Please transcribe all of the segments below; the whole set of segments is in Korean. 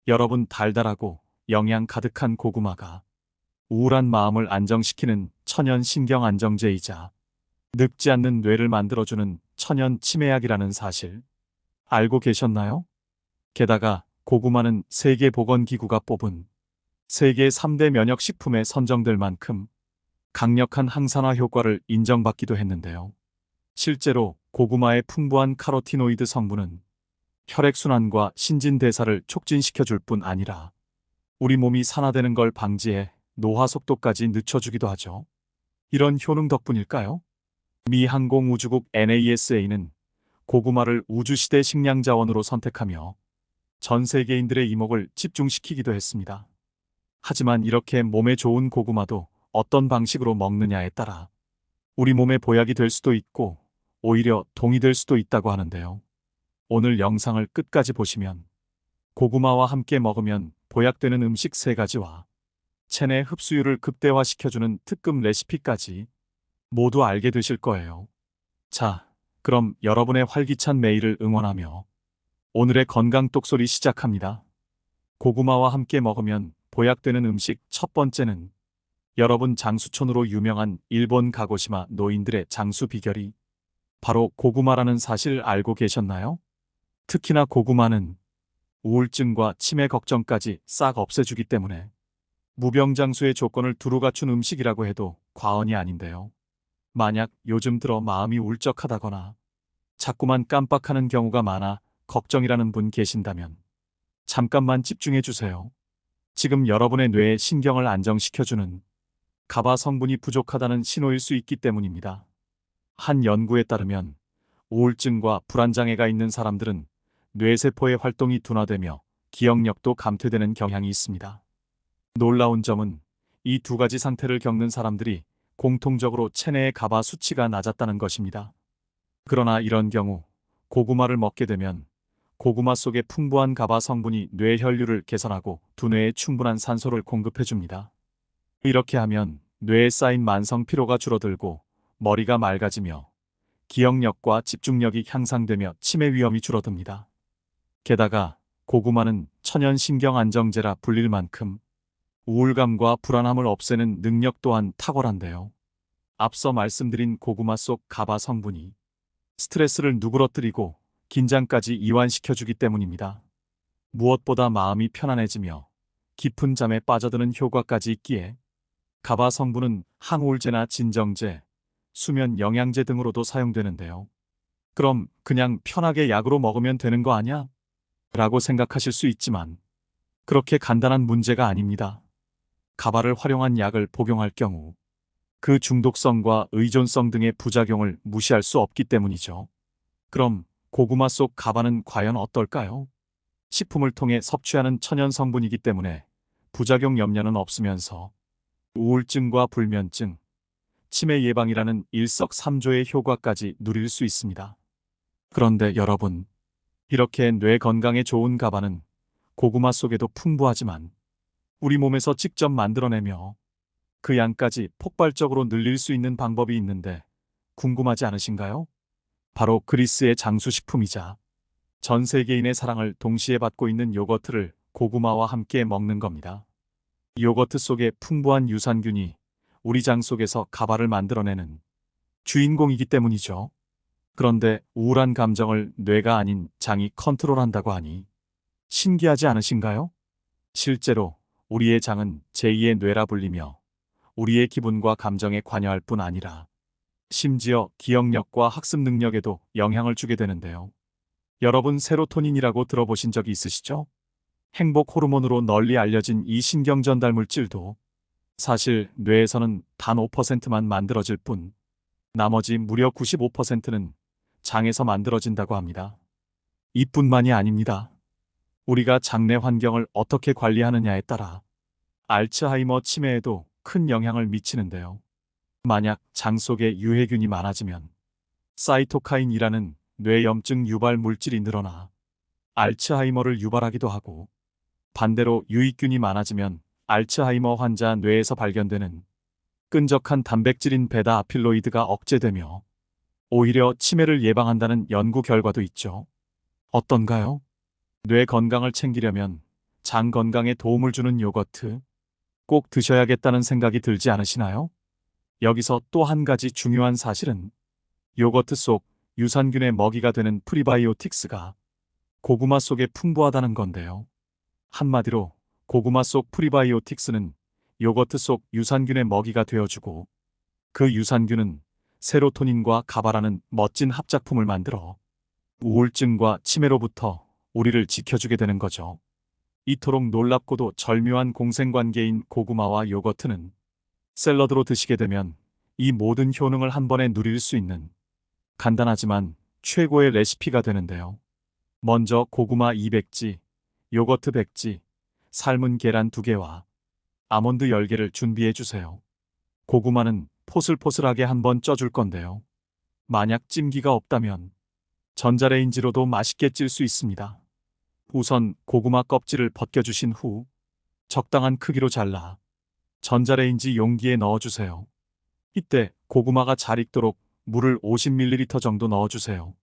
여러분, 달달하고 영양 가득한 고구마가 우울한 마음을 안정시키는 천연 신경 안정제이자 늙지 않는 뇌를 만들어주는 천연 치매약이라는 사실 알고 계셨나요? 게다가 고구마는 세계보건기구가 뽑은 세계 3대 면역식품에 선정될 만큼 강력한 항산화 효과를 인정받기도 했는데요. 실제로 고구마의 풍부한 카로티노이드 성분은 혈액순환과 신진대사를 촉진시켜줄 뿐 아니라 우리 몸이 산화되는 걸 방지해 노화 속도까지 늦춰주기도 하죠. 이런 효능 덕분일까요? 미 항공우주국 NASA는 고구마를 우주시대 식량자원으로 선택하며 전 세계인들의 이목을 집중시키기도 했습니다. 하지만 이렇게 몸에 좋은 고구마도 어떤 방식으로 먹느냐에 따라 우리 몸에 보약이 될 수도 있고 오히려 동이 될 수도 있다고 하는데요. 오늘 영상을 끝까지 보시면 고구마와 함께 먹으면 보약되는 음식 3가지와 체내 흡수율을 극대화시켜주는 특급 레시피까지 모두 알게 되실 거예요. 자, 그럼 여러분의 활기찬 매일을 응원하며 오늘의 건강 똑소리 시작합니다. 고구마와 함께 먹으면 보약되는 음식 첫 번째는 여러분, 장수촌으로 유명한 일본 가고시마 노인들의 장수 비결이 바로 고구마라는 사실 알고 계셨나요? 특히나 고구마는 우울증과 치매 걱정까지 싹 없애주기 때문에 무병장수의 조건을 두루 갖춘 음식이라고 해도 과언이 아닌데요. 만약 요즘 들어 마음이 울적하다거나 자꾸만 깜빡하는 경우가 많아 걱정이라는 분 계신다면 잠깐만 집중해 주세요. 지금 여러분의 뇌의 신경을 안정시켜주는 가바 성분이 부족하다는 신호일 수 있기 때문입니다. 한 연구에 따르면 우울증과 불안장애가 있는 사람들은 뇌세포의 활동이 둔화되며 기억력도 감퇴되는 경향이 있습니다. 놀라운 점은 이 2가지 상태를 겪는 사람들이 공통적으로 체내의 가바 수치가 낮았다는 것입니다. 그러나 이런 경우 고구마를 먹게 되면 고구마 속의 풍부한 가바 성분이 뇌 혈류를 개선하고 두뇌에 충분한 산소를 공급해줍니다. 이렇게 하면 뇌에 쌓인 만성 피로가 줄어들고 머리가 맑아지며 기억력과 집중력이 향상되며 치매 위험이 줄어듭니다. 게다가 고구마는 천연 신경 안정제라 불릴 만큼 우울감과 불안함을 없애는 능력 또한 탁월한데요. 앞서 말씀드린 고구마 속 가바 성분이 스트레스를 누그러뜨리고 긴장까지 이완시켜주기 때문입니다. 무엇보다 마음이 편안해지며 깊은 잠에 빠져드는 효과까지 있기에 가바 성분은 항우울제나 진정제, 수면 영양제 등으로도 사용되는데요. 그럼 그냥 편하게 약으로 먹으면 되는 거 아냐? 라고 생각하실 수 있지만 그렇게 간단한 문제가 아닙니다. 가바를 활용한 약을 복용할 경우 그 중독성과 의존성 등의 부작용을 무시할 수 없기 때문이죠. 그럼 고구마 속 가바는 과연 어떨까요? 식품을 통해 섭취하는 천연 성분이기 때문에 부작용 염려는 없으면서 우울증과 불면증, 치매 예방이라는 일석삼조의 효과까지 누릴 수 있습니다. 그런데 여러분, 이렇게 뇌 건강에 좋은 가바는 고구마 속에도 풍부하지만 우리 몸에서 직접 만들어내며 그 양까지 폭발적으로 늘릴 수 있는 방법이 있는데 궁금하지 않으신가요? 바로 그리스의 장수식품이자 전 세계인의 사랑을 동시에 받고 있는 요거트를 고구마와 함께 먹는 겁니다. 요거트 속의 풍부한 유산균이 우리 장 속에서 가바를 만들어내는 주인공이기 때문이죠. 그런데 우울한 감정을 뇌가 아닌 장이 컨트롤한다고 하니 신기하지 않으신가요? 실제로 우리의 장은 제2의 뇌라 불리며 우리의 기분과 감정에 관여할 뿐 아니라 심지어 기억력과 학습 능력에도 영향을 주게 되는데요. 여러분, 세로토닌이라고 들어보신 적이 있으시죠? 행복 호르몬으로 널리 알려진 이 신경 전달 물질도 사실 뇌에서는 단 5%만 만들어질 뿐 나머지 무려 95%는 장에서 만들어진다고 합니다. 이뿐만이 아닙니다. 우리가 장내 환경을 어떻게 관리하느냐에 따라 알츠하이머 치매에도 큰 영향을 미치는데요. 만약 장 속에 유해균이 많아지면 사이토카인이라는 뇌염증 유발 물질이 늘어나 알츠하이머를 유발하기도 하고, 반대로 유익균이 많아지면 알츠하이머 환자 뇌에서 발견되는 끈적한 단백질인 베타 아필로이드가 억제되며 오히려 치매를 예방한다는 연구 결과도 있죠. 어떤가요? 뇌 건강을 챙기려면 장 건강에 도움을 주는 요거트, 꼭 드셔야겠다는 생각이 들지 않으시나요? 여기서 또 한 가지 중요한 사실은 요거트 속 유산균의 먹이가 되는 프리바이오틱스가 고구마 속에 풍부하다는 건데요. 한마디로 고구마 속 프리바이오틱스는 요거트 속 유산균의 먹이가 되어주고, 그 유산균은 세로토닌과 가바라는 멋진 합작품을 만들어 우울증과 치매로부터 우리를 지켜주게 되는 거죠. 이토록 놀랍고도 절묘한 공생관계인 고구마와 요거트는 샐러드로 드시게 되면 이 모든 효능을 한 번에 누릴 수 있는 간단하지만 최고의 레시피가 되는데요. 먼저 고구마 200지, 요거트 100지, 삶은 계란 2개와 아몬드 10개를 준비해 주세요. 고구마는 포슬포슬하게 한번 쪄줄 건데요. 만약 찜기가 없다면 전자레인지로도 맛있게 찔 수 있습니다. 우선 고구마 껍질을 벗겨주신 후 적당한 크기로 잘라 전자레인지 용기에 넣어주세요. 이때 고구마가 잘 익도록 물을 50ml 정도 넣어주세요.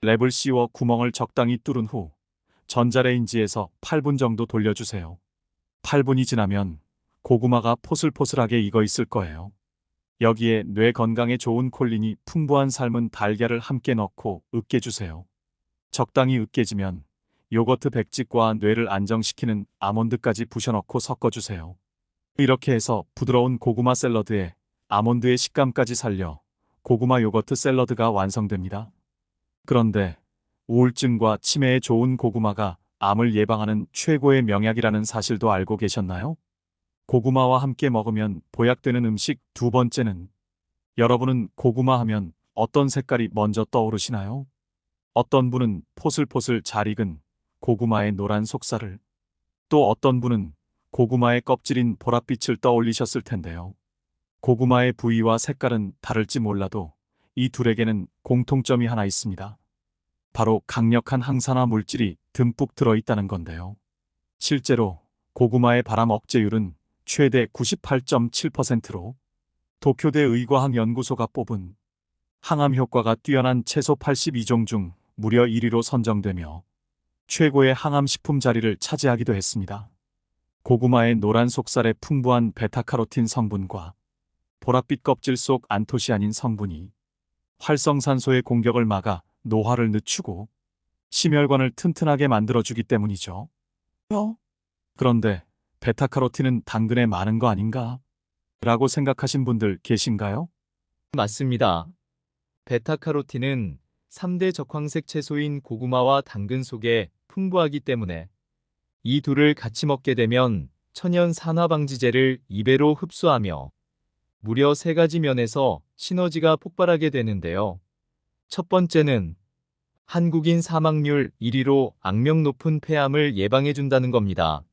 랩을 씌워 구멍을 적당히 뚫은 후 전자레인지에서 8분 정도 돌려주세요. 8분이 지나면 고구마가 포슬포슬하게 익어 있을 거예요. 여기에 뇌 건강에 좋은 콜린이 풍부한 삶은 달걀을 함께 넣고 으깨주세요. 적당히 으깨지면 요거트 백직과 뇌를 안정시키는 아몬드까지 부셔넣고 섞어주세요. 이렇게 해서 부드러운 고구마 샐러드에 아몬드의 식감까지 살려 고구마 요거트 샐러드가 완성됩니다. 그런데 우울증과 치매에 좋은 고구마가 암을 예방하는 최고의 명약이라는 사실도 알고 계셨나요? 고구마와 함께 먹으면 보약되는 음식 두 번째는, 여러분은 고구마 하면 어떤 색깔이 먼저 떠오르시나요? 어떤 분은 포슬포슬 잘 익은 고구마의 노란 속살을, 또 어떤 분은 고구마의 껍질인 보랏빛을 떠올리셨을 텐데요. 고구마의 부위와 색깔은 다를지 몰라도 이 둘에게는 공통점이 하나 있습니다. 바로 강력한 항산화 물질이 듬뿍 들어있다는 건데요. 실제로 고구마의 발암 억제율은 최대 98.7%로 도쿄대 의과학연구소가 뽑은 항암 효과가 뛰어난 채소 82종 중 무려 1위로 선정되며 최고의 항암 식품 자리를 차지하기도 했습니다. 고구마의 노란 속살에 풍부한 베타카로틴 성분과 보랏빛 껍질 속 안토시아닌 성분이 활성산소의 공격을 막아 노화를 늦추고 심혈관을 튼튼하게 만들어주기 때문이죠. 그런데 베타카로틴은 당근에 많은 거 아닌가? 라고 생각하신 분들 계신가요? 맞습니다. 베타카로틴은 3대 적황색 채소인 고구마와 당근 속에 풍부하기 때문에 이 둘을 같이 먹게 되면 천연 산화방지제를 2배로 흡수하며 무려 3가지 면에서 시너지가 폭발하게 되는데요. 첫 번째는 한국인 사망률 1위로 악명 높은 폐암을 예방해준다는 겁니다.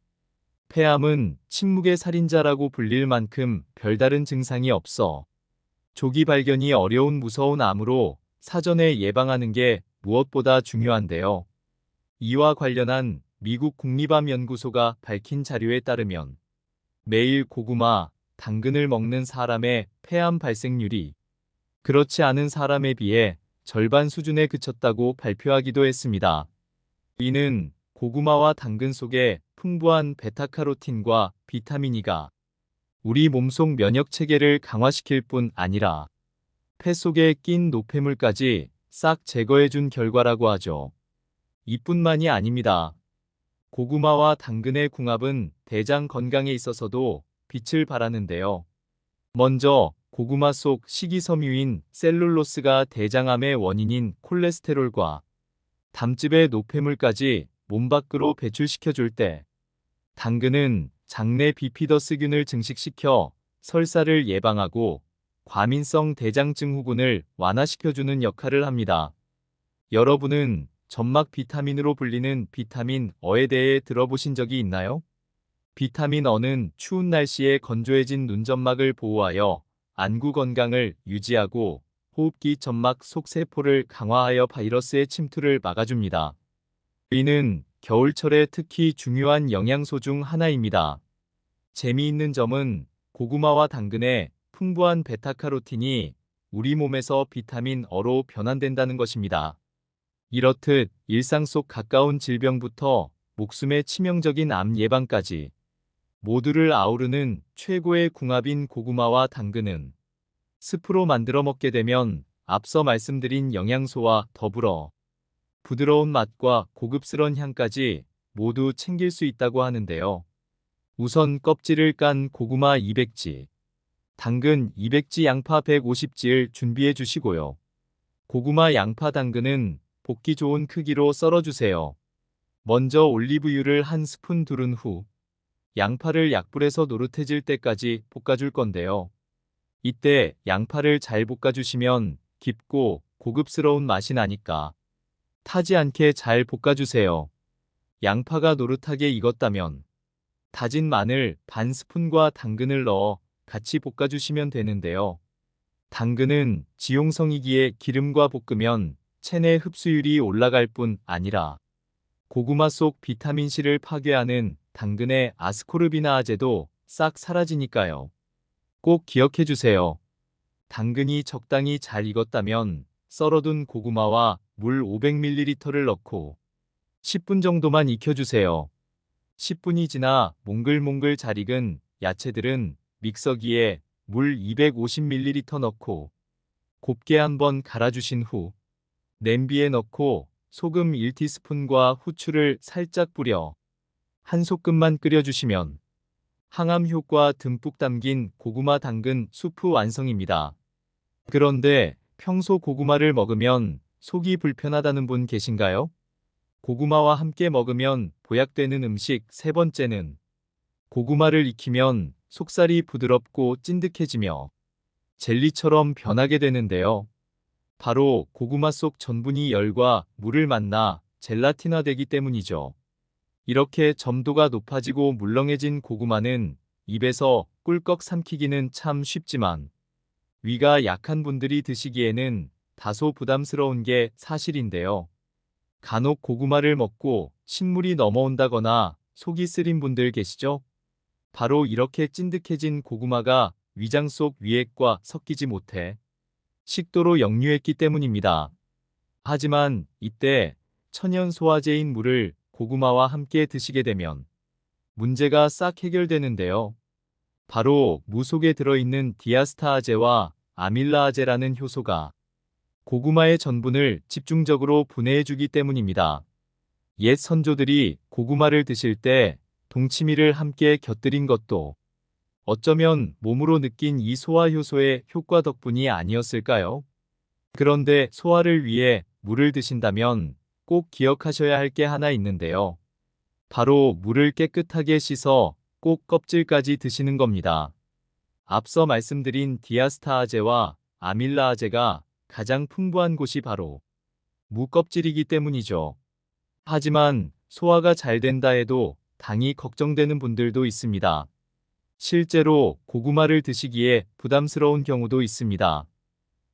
폐암은 침묵의 살인자라고 불릴 만큼 별다른 증상이 없어 조기 발견이 어려운 무서운 암으로 사전에 예방하는 게 무엇보다 중요한데요. 이와 관련한 미국 국립암연구소가 밝힌 자료에 따르면 매일 고구마, 당근을 먹는 사람의 폐암 발생률이 그렇지 않은 사람에 비해 절반 수준에 그쳤다고 발표하기도 했습니다. 이는 고구마와 당근 속에 풍부한 베타카로틴과 비타민 E가 우리 몸속 면역 체계를 강화시킬 뿐 아니라 폐 속에 낀 노폐물까지 싹 제거해준 결과라고 하죠. 이뿐만이 아닙니다. 고구마와 당근의 궁합은 대장 건강에 있어서도 빛을 발하는데요. 먼저 고구마 속 식이섬유인 셀룰로스가 대장암의 원인인 콜레스테롤과 담즙의 노폐물까지 몸 밖으로 배출시켜줄 때, 당근은 장내 비피더스균을 증식시켜 설사를 예방하고 과민성 대장증 후군을 완화시켜주는 역할을 합니다. 여러분은 점막 비타민으로 불리는 비타민 어에 대해 들어보신 적이 있나요? 비타민 어는 추운 날씨에 건조해진 눈점막을 보호하여 안구 건강을 유지하고 호흡기 점막 속 세포를 강화하여 바이러스의 침투를 막아줍니다. 이는 겨울철에 특히 중요한 영양소 중 하나입니다. 재미있는 점은 고구마와 당근의 풍부한 베타카로틴이 우리 몸에서 비타민 어로 변환된다는 것입니다. 이렇듯 일상 속 가까운 질병부터 목숨에 치명적인 암 예방까지 모두를 아우르는 최고의 궁합인 고구마와 당근은 스프로 만들어 먹게 되면 앞서 말씀드린 영양소와 더불어 부드러운 맛과 고급스러운 향까지 모두 챙길 수 있다고 하는데요. 우선 껍질을 깐 고구마 200지, 당근 200지, 양파 150지를 준비해 주시고요. 고구마, 양파, 당근은 볶기 좋은 크기로 썰어주세요. 먼저 올리브유를 한 스푼 두른 후 양파를 약불에서 노릇해질 때까지 볶아줄 건데요. 이때 양파를 잘 볶아주시면 깊고 고급스러운 맛이 나니까 타지 않게 잘 볶아주세요. 양파가 노릇하게 익었다면 다진 마늘 반 스푼과 당근을 넣어 같이 볶아주시면 되는데요. 당근은 지용성이기에 기름과 볶으면 체내 흡수율이 올라갈 뿐 아니라 고구마 속 비타민C를 파괴하는 당근의 아스코르비나아제도 싹 사라지니까요. 꼭 기억해주세요. 당근이 적당히 잘 익었다면 썰어둔 고구마와 물 500ml를 넣고 10분 정도만 익혀주세요. 10분이 지나 몽글몽글 잘 익은 야채들은 믹서기에 물 250ml 넣고 곱게 한번 갈아주신 후 냄비에 넣고 소금 1티스푼과 후추를 살짝 뿌려 한 소끔만 끓여주시면 항암 효과 듬뿍 담긴 고구마 당근 수프 완성입니다. 그런데 평소 고구마를 먹으면 속이 불편하다는 분 계신가요? 고구마와 함께 먹으면 보약되는 음식 세 번째는 고구마를 익히면 속살이 부드럽고 찐득해지며 젤리처럼 변하게 되는데요. 바로 고구마 속 전분이 열과 물을 만나 젤라틴화되기 때문이죠. 이렇게 점도가 높아지고 물렁해진 고구마는 입에서 꿀꺽 삼키기는 참 쉽지만 위가 약한 분들이 드시기에는 다소 부담스러운 게 사실인데요. 간혹 고구마를 먹고 신물이 넘어온다거나 속이 쓰린 분들 계시죠? 바로 이렇게 찐득해진 고구마가 위장 속 위액과 섞이지 못해 식도로 역류했기 때문입니다. 하지만 이때 천연 소화제인 물을 고구마와 함께 드시게 되면 문제가 싹 해결되는데요. 바로 무 속에 들어있는 디아스타아제와 아밀라아제라는 효소가 고구마의 전분을 집중적으로 분해해주기 때문입니다. 옛 선조들이 고구마를 드실 때 동치미를 함께 곁들인 것도 어쩌면 몸으로 느낀 이 소화 효소의 효과 덕분이 아니었을까요? 그런데 소화를 위해 물을 드신다면 꼭 기억하셔야 할 게 하나 있는데요. 바로 물을 깨끗하게 씻어 꼭 껍질까지 드시는 겁니다. 앞서 말씀드린 디아스타아제와 아밀라아제가 가장 풍부한 곳이 바로 무 껍질이기 때문이죠. 하지만 소화가 잘 된다 해도 당이 걱정되는 분들도 있습니다. 실제로 고구마를 드시기에 부담스러운 경우도 있습니다.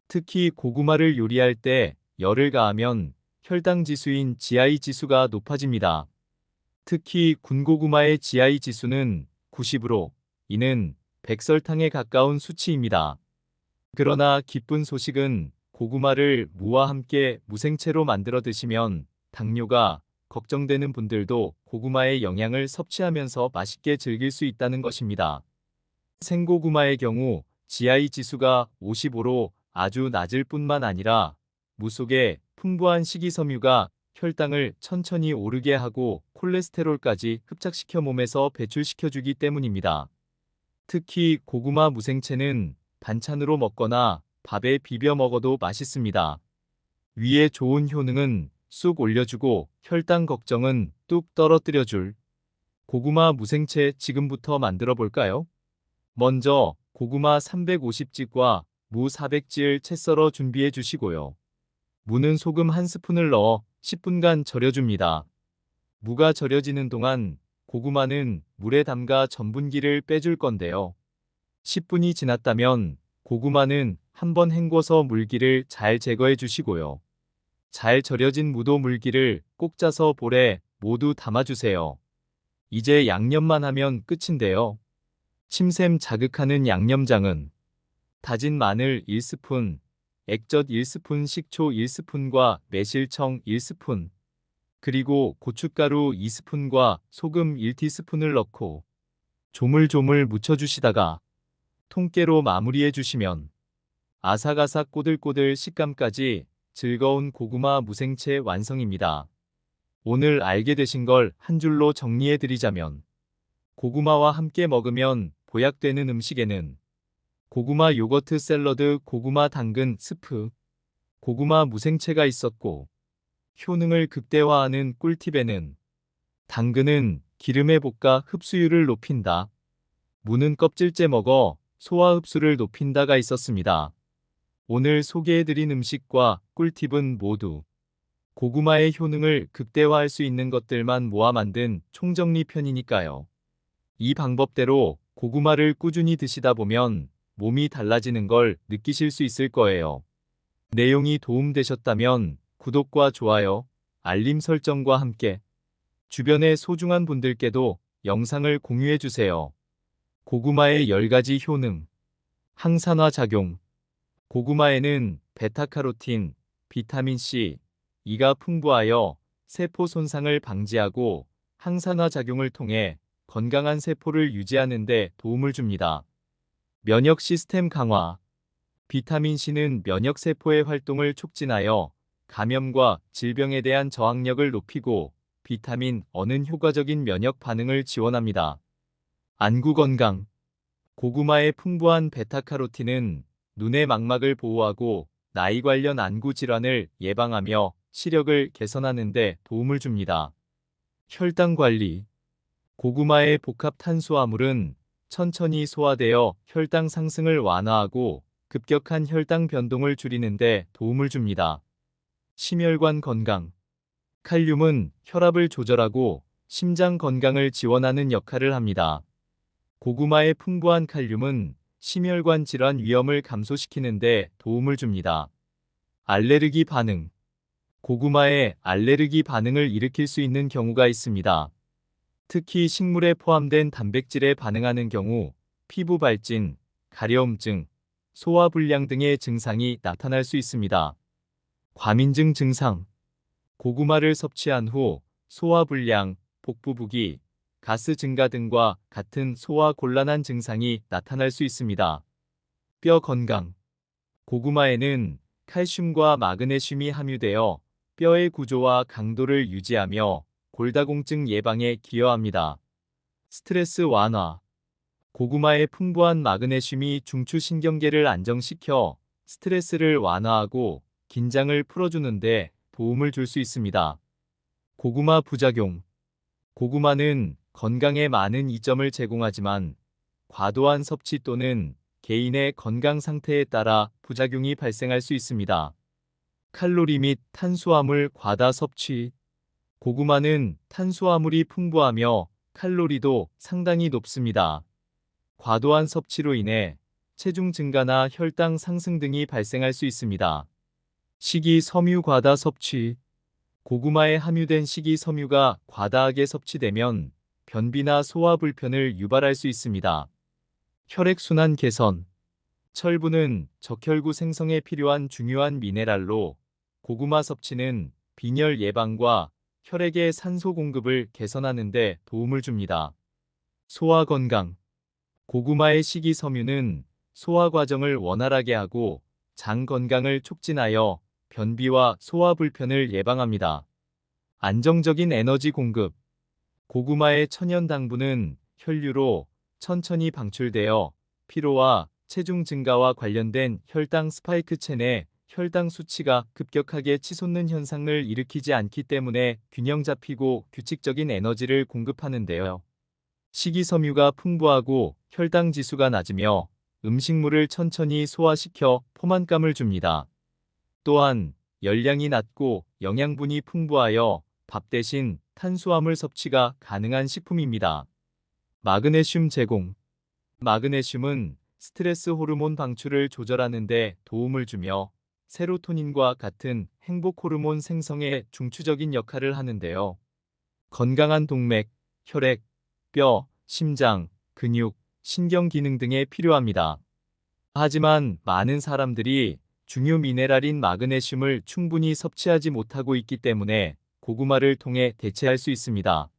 특히 고구마를 요리할 때 열을 가하면 혈당 지수인 GI 지수가 높아집니다. 특히 군고구마의 GI 지수는 90으로 이는 백설탕에 가까운 수치입니다. 그러나 기쁜 소식은 고구마를 무와 함께 무생채로 만들어 드시면 당뇨가 걱정되는 분들도 고구마의 영양을 섭취하면서 맛있게 즐길 수 있다는 것입니다. 생고구마의 경우 GI 지수가 55로 아주 낮을 뿐만 아니라 무 속에 풍부한 식이섬유가 혈당을 천천히 오르게 하고 콜레스테롤까지 흡착시켜 몸에서 배출시켜주기 때문입니다. 특히 고구마 무생채는 반찬으로 먹거나 밥에 비벼 먹어도 맛있습니다. 위에 좋은 효능은 쑥 올려주고 혈당 걱정은 뚝 떨어뜨려줄 고구마 무생채 지금부터 만들어 볼까요? 먼저 고구마 350지과 무 400지를 채 썰어 준비해 주시고요. 무는 소금 한 스푼을 넣어 10분간 절여줍니다. 무가 절여지는 동안 고구마는 물에 담가 전분기를 빼줄 건데요. 10분이 지났다면 고구마는 한번 헹궈서 물기를 잘 제거해 주시고요. 잘 절여진 무도 물기를 꼭 짜서 볼에 모두 담아주세요. 이제 양념만 하면 끝인데요. 침샘 자극하는 양념장은 다진 마늘 1스푼, 액젓 1스푼, 식초 1스푼과 매실청 1스푼, 그리고 고춧가루 2스푼과 소금 1티스푼을 넣고 조물조물 묻혀주시다가 통깨로 마무리해 주시면 아삭아삭 꼬들꼬들 식감까지 즐거운 고구마 무생채 완성입니다. 오늘 알게 되신 걸 한 줄로 정리해 드리자면 고구마와 함께 먹으면 보약되는 음식에는 고구마 요거트 샐러드, 고구마 당근 스프, 고구마 무생채가 있었고 효능을 극대화하는 꿀팁에는 당근은 기름에 볶아 흡수율을 높인다. 무는 껍질째 먹어 소화 흡수를 높인다가 있었습니다. 오늘 소개해드린 음식과 꿀팁은 모두 고구마의 효능을 극대화할 수 있는 것들만 모아 만든 총정리편이니까요. 이 방법대로 고구마를 꾸준히 드시다 보면 몸이 달라지는 걸 느끼실 수 있을 거예요. 내용이 도움되셨다면 구독과 좋아요, 알림 설정과 함께 주변의 소중한 분들께도 영상을 공유해주세요. 고구마의 10가지 효능. 항산화 작용. 고구마에는 베타카로틴, 비타민C, E가 풍부하여 세포 손상을 방지하고 항산화 작용을 통해 건강한 세포를 유지하는 데 도움을 줍니다. 면역 시스템 강화. 비타민C는 면역세포의 활동을 촉진하여 감염과 질병에 대한 저항력을 높이고 비타민 E는 효과적인 면역 반응을 지원합니다. 안구 건강. 고구마의 풍부한 베타카로틴은 눈의 망막을 보호하고 나이 관련 안구 질환을 예방하며 시력을 개선하는 데 도움을 줍니다. 혈당 관리. 고구마의 복합 탄수화물은 천천히 소화되어 혈당 상승을 완화하고 급격한 혈당 변동을 줄이는 데 도움을 줍니다. 심혈관 건강. 칼륨은 혈압을 조절하고 심장 건강을 지원하는 역할을 합니다. 고구마의 풍부한 칼륨은 심혈관 질환 위험을 감소시키는 데 도움을 줍니다. 알레르기 반응. 고구마에 알레르기 반응을 일으킬 수 있는 경우가 있습니다. 특히 식물에 포함된 단백질에 반응하는 경우 피부 발진, 가려움증, 소화불량 등의 증상이 나타날 수 있습니다. 과민증 증상. 고구마를 섭취한 후 소화불량, 복부부기, 가스 증가 등과 같은 소화 곤란한 증상이 나타날 수 있습니다. 뼈 건강. 고구마에는 칼슘과 마그네슘이 함유되어 뼈의 구조와 강도를 유지하며 골다공증 예방에 기여합니다. 스트레스 완화. 고구마의 풍부한 마그네슘이 중추신경계를 안정시켜 스트레스를 완화하고 긴장을 풀어주는 데 도움을 줄 수 있습니다. 고구마 부작용. 고구마는 건강에 많은 이점을 제공하지만 과도한 섭취 또는 개인의 건강 상태에 따라 부작용이 발생할 수 있습니다. 칼로리 및 탄수화물 과다 섭취. 고구마는 탄수화물이 풍부하며 칼로리도 상당히 높습니다. 과도한 섭취로 인해 체중 증가나 혈당 상승 등이 발생할 수 있습니다. 식이섬유 과다 섭취. 고구마에 함유된 식이섬유가 과다하게 섭취되면 변비나 소화 불편을 유발할 수 있습니다. 혈액순환 개선. 철분은 적혈구 생성에 필요한 중요한 미네랄로 고구마 섭취는 빈혈 예방과 혈액의 산소 공급을 개선하는 데 도움을 줍니다. 소화 건강. 고구마의 식이섬유는 소화 과정을 원활하게 하고 장 건강을 촉진하여 변비와 소화 불편을 예방합니다. 안정적인 에너지 공급. 고구마의 천연 당분은 혈류로 천천히 방출되어 피로와 체중 증가와 관련된 혈당 스파이크 체내 혈당 수치가 급격하게 치솟는 현상을 일으키지 않기 때문에 균형 잡히고 규칙적인 에너지를 공급하는데요. 식이섬유가 풍부하고 혈당 지수가 낮으며 음식물을 천천히 소화시켜 포만감을 줍니다. 또한 열량이 낮고 영양분이 풍부하여 밥 대신 탄수화물 섭취가 가능한 식품입니다. 마그네슘 제공. 마그네슘은 스트레스 호르몬 방출을 조절하는 데 도움을 주며 세로토닌과 같은 행복 호르몬 생성에 중추적인 역할을 하는데요. 건강한 동맥, 혈액, 뼈, 심장, 근육, 신경 기능 등에 필요합니다. 하지만 많은 사람들이 중요 미네랄인 마그네슘을 충분히 섭취하지 못하고 있기 때문에 고구마를 통해 대체할 수 있습니다.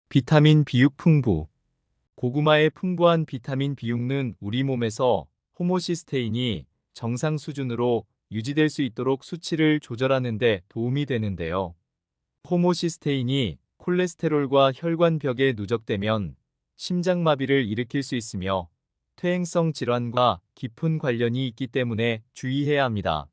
비타민 B6 풍부. 고구마의 풍부한 비타민 B6는 우리 몸에서 호모시스테인이 정상 수준으로 유지될 수 있도록 수치를 조절하는 데 도움이 되는데요. 호모시스테인이 콜레스테롤과 혈관벽에 누적되면 심장마비를 일으킬 수 있으며 퇴행성 질환과 깊은 관련이 있기 때문에 주의해야 합니다.